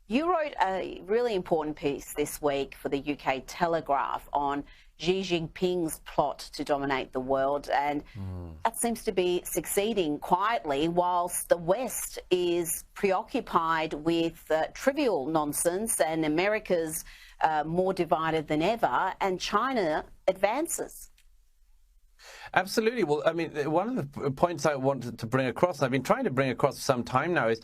You wrote a really important piece this week for the UK Telegraph on Xi Jinping's plot to dominate the world, and that seems to be succeeding quietly whilst the West is preoccupied with trivial nonsense and America's more divided than ever, and China advances. Absolutely. Well, I mean, one of the points I wanted to bring across, I've been trying to bring across for some time now, is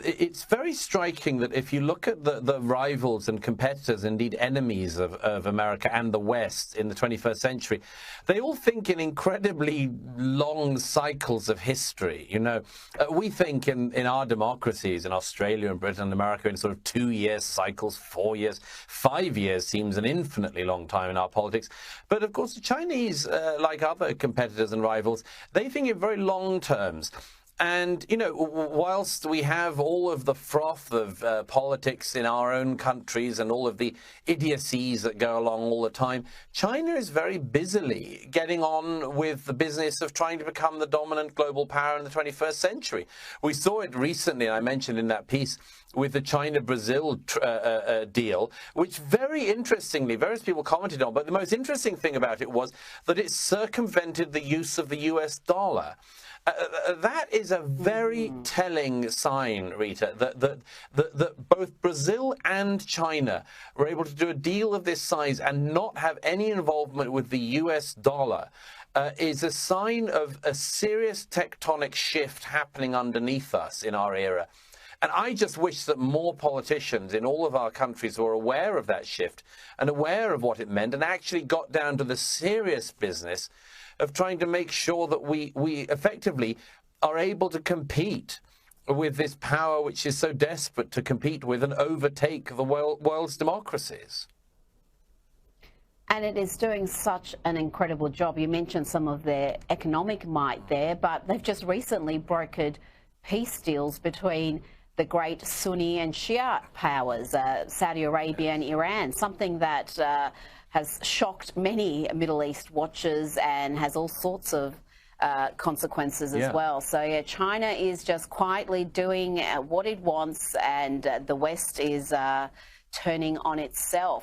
it's very striking that if you look at the rivals and competitors, indeed enemies of America and the West in the 21st century, they all think in incredibly long cycles of history. You know, we think in our democracies in Australia and Britain and America in sort of 2-year cycles, 4 years, 5 years seems an infinitely long time in our politics. But of course, the Chinese, like other competitors and rivals, they think in very long terms. And, you know, whilst we have all of the froth of politics in our own countries and all of the idiocies that go along all the time, China is very busily getting on with the business of trying to become the dominant global power in the 21st century. We saw it recently, I mentioned in that piece, with the China-Brazil deal, which very interestingly, various people commented on, but the most interesting thing about it was that it circumvented the use of the US dollar. That is a very telling sign, Rita, that both Brazil and China were able to do a deal of this size and not have any involvement with the US dollar. Is a sign of a serious tectonic shift happening underneath us in our era. And I just wish that more politicians in all of our countries were aware of that shift and aware of what it meant and actually got down to the serious business of trying to make sure that we effectively are able to compete with this power which is so desperate to compete with and overtake the world's democracies. And it is doing such an incredible job. You mentioned some of their economic might there, but they've just recently brokered peace deals between the great Sunni and Shia powers, Saudi Arabia and Iran, something that has shocked many Middle East watchers and has all sorts of consequences as well. So yeah, China is just quietly doing what it wants, and the West is turning on itself.